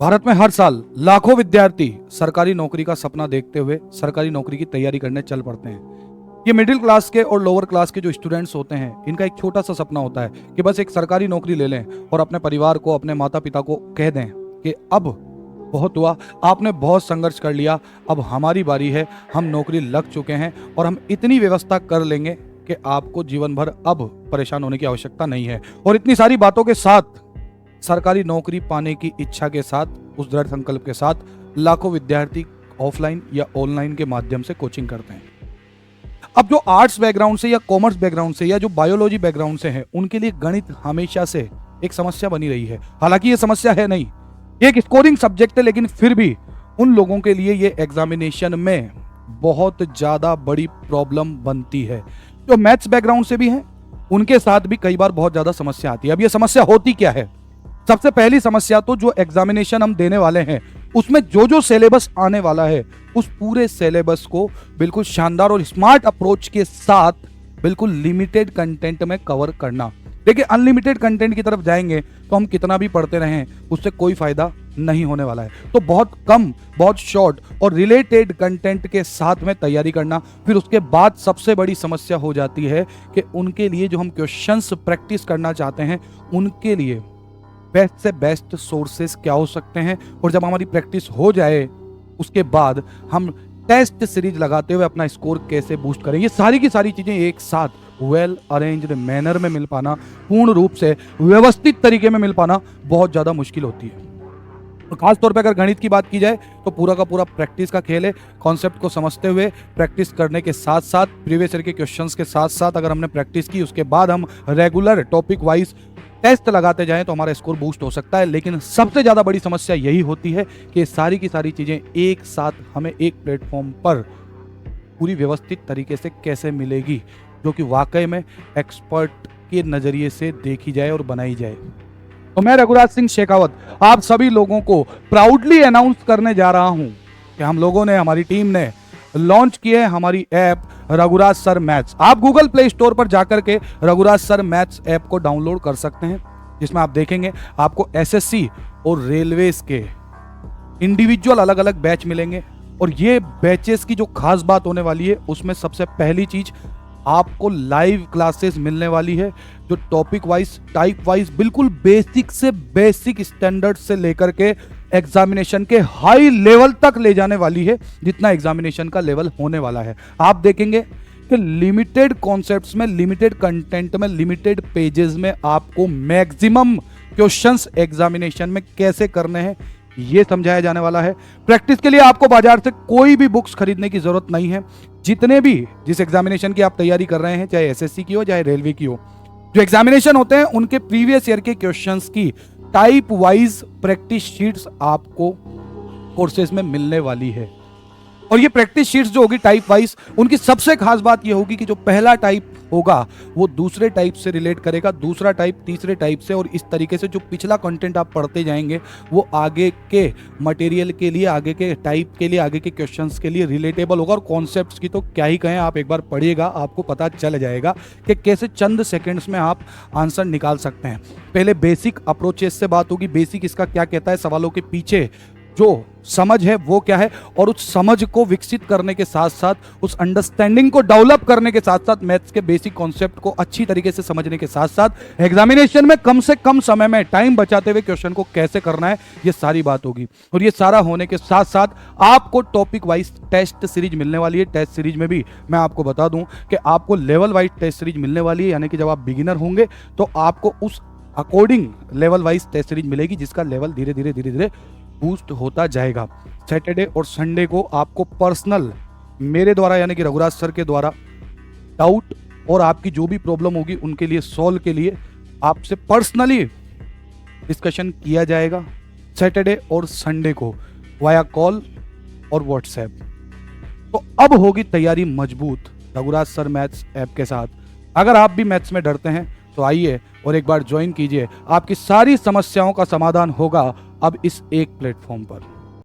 भारत में हर साल लाखों विद्यार्थी सरकारी नौकरी का सपना देखते हुए सरकारी नौकरी की तैयारी करने चल पड़ते हैं। ये मिडिल क्लास के और लोअर क्लास के जो स्टूडेंट्स होते हैं, इनका एक छोटा सा सपना होता है कि बस एक सरकारी नौकरी ले लें और अपने परिवार को, अपने माता पिता को कह दें कि अब बहुत हुआ, आपने बहुत संघर्ष कर लिया, अब हमारी बारी है, हम नौकरी लग चुके हैं और हम इतनी व्यवस्था कर लेंगे कि आपको जीवन भर अब परेशान होने की आवश्यकता नहीं है। और इतनी सारी बातों के साथ, सरकारी नौकरी पाने की इच्छा के साथ, उस दृढ़ संकल्प के साथ लाखों विद्यार्थी ऑफलाइन या ऑनलाइन के माध्यम से कोचिंग करते हैं। अब जो आर्ट्स बैकग्राउंड से या कॉमर्स बैकग्राउंड से या जो बायोलॉजी बैकग्राउंड से हैं, उनके लिए गणित हमेशा से एक समस्या बनी रही है। हालांकि ये समस्या है नहीं, एक स्कोरिंग सब्जेक्ट है, लेकिन फिर भी उन लोगों के लिए ये एग्जामिनेशन में बहुत ज्यादा बड़ी प्रॉब्लम बनती है। जो मैथ्स बैकग्राउंड से भी हैं, उनके साथ भी कई बार बहुत ज्यादा समस्या आती है। अब ये समस्या होती क्या है? सबसे पहली समस्या तो जो एग्जामिनेशन हम देने वाले हैं, उसमें जो जो सिलेबस आने वाला है, उस पूरे सिलेबस को बिल्कुल शानदार और स्मार्ट अप्रोच के साथ बिल्कुल लिमिटेड कंटेंट में कवर करना। देखिए, अनलिमिटेड कंटेंट की तरफ जाएंगे तो हम कितना भी पढ़ते रहें, उससे कोई फायदा नहीं होने वाला है। तो बहुत कम, बहुत शॉर्ट और रिलेटेड कंटेंट के साथ में तैयारी करना। फिर उसके बाद सबसे बड़ी समस्या हो जाती है कि उनके लिए जो हम क्वेश्चंस प्रैक्टिस करना चाहते हैं, उनके लिए बेस्ट से बेस्ट सोर्सेस क्या हो सकते हैं। और जब हमारी प्रैक्टिस हो जाए, उसके बाद हम टेस्ट सीरीज लगाते हुए अपना स्कोर कैसे बूस्ट करें। ये सारी की सारी चीजें एक साथ वेल अरेंज्ड मैनर में मिल पाना, पूर्ण रूप से व्यवस्थित तरीके में मिल पाना बहुत ज्यादा मुश्किल होती है। खासतौर पे अगर गणित की बात की जाए तो पूरा का पूरा प्रैक्टिस का खेल है। कॉन्सेप्ट को समझते हुए प्रैक्टिस करने के साथ साथ, प्रीवियस ईयर के क्वेश्चंस के साथ साथ अगर हमने प्रैक्टिस की, उसके बाद हम रेगुलर टॉपिक वाइज टेस्ट लगाते जाएं तो हमारा स्कोर बूस्ट हो सकता है। लेकिन सबसे ज्यादा बड़ी समस्या यही होती है कि सारी की सारी चीजें एक साथ हमें एक प्लेटफॉर्म पर पूरी व्यवस्थित तरीके से कैसे मिलेगी, जो कि वाकई में एक्सपर्ट के नजरिए से देखी जाए और बनाई जाए। तो मैं रघुराज सिंह शेखावत आप सभी लोगों को प्राउडली अनाउंस करने जा रहा हूं कि हम लोगों ने, हमारी टीम ने लॉन्च की है हमारी ऐप रघुराज सर मैथ्स। आप गूगल प्ले स्टोर पर जाकर के रघुराज सर मैथ्स ऐप को डाउनलोड कर सकते हैं, जिसमें आप देखेंगे आपको एसएससी और रेलवेज के इंडिविजुअल अलग अलग बैच मिलेंगे। और ये बैचेस की जो खास बात होने वाली है, उसमें सबसे पहली चीज, आपको लाइव क्लासेस मिलने वाली है, जो टॉपिक वाइज, टाइप वाइज, बिल्कुल बेसिक से बेसिक स्टैंडर्ड से लेकर के एग्जामिनेशन के हाई लेवल तक ले जाने वाली है, जितना एग्जामिनेशन का लेवल होने वाला है। आप देखेंगे कि लिमिटेड कॉन्सेप्ट्स में, लिमिटेड कंटेंट में, लिमिटेड पेजेस में आपको मैक्सिमम क्वेश्चंस एग्जामिनेशन में कैसे करने हैं, ये समझाया जाने वाला है। प्रैक्टिस के लिए आपको बाजार से कोई भी बुक्स खरीदने की जरूरत नहीं है। जितने भी, जिस एग्जामिनेशन की आप तैयारी कर रहे हैं, चाहे एसएससी की हो चाहे रेलवे की हो, जो एग्जामिनेशन होते हैं उनके प्रीवियस ईयर के क्वेश्चंस की टाइप वाइज प्रैक्टिस शीट्स आपको कोर्सेज में मिलने वाली है। और ये प्रैक्टिस शीट्स जो होगी टाइप वाइज, उनकी सबसे खास बात ये होगी कि जो पहला टाइप होगा वो दूसरे टाइप से रिलेट करेगा, दूसरा टाइप तीसरे टाइप से, और इस तरीके से जो पिछला कंटेंट आप पढ़ते जाएंगे वो आगे के मटेरियल के लिए, आगे के टाइप के लिए, आगे के क्वेश्चंस के लिए रिलेटेबल होगा। और कॉन्सेप्ट्स की तो क्या ही कहें, आप एक बार पढ़िएगा, आपको पता चल जाएगा कि कैसे चंद सेकेंड्स में आप आंसर निकाल सकते हैं। पहले बेसिक अप्रोचेस से बात होगी, बेसिक इसका क्या कहता है, सवालों के पीछे जो समझ है वो क्या है, और उस समझ को विकसित करने के साथ साथ, उस अंडरस्टैंडिंग को डेवलप करने के साथ साथ, मैथ्स के बेसिक कॉन्सेप्ट को अच्छी तरीके से समझने के साथ साथ एग्जामिनेशन में कम से कम समय में टाइम बचाते हुए क्वेश्चन को कैसे करना है, ये सारी बात होगी। और ये सारा होने के साथ साथ आपको टॉपिक वाइज टेस्ट सीरीज मिलने वाली है। टेस्ट सीरीज में भी मैं आपको बता दूं कि आपको लेवल वाइज टेस्ट सीरीज मिलने वाली है, यानी कि जब आप बिगिनर होंगे तो आपको उस according level wise test series मिलेगी, जिसका लेवल धीरे धीरे धीरे धीरे बूस्ट होता जाएगा। सैटरडे और संडे को आपको पर्सनल, मेरे द्वारा यानी कि रघुराज सर के द्वारा, डाउट और आपकी जो भी प्रॉब्लम होगी उनके लिए सॉल्व के लिए आपसे पर्सनली डिस्कशन किया जाएगा सैटरडे और संडे को वाया कॉल और व्हाट्सएप। तो अब होगी तैयारी मजबूत रघुराज सर मैथ्स ऐप के साथ। अगर आप भी मैथ्स में डरते हैं तो आइए और एक बार ज्वाइन कीजिए। आपकी सारी समस्याओं का समाधान होगा अब इस एक प्लेटफॉर्म पर।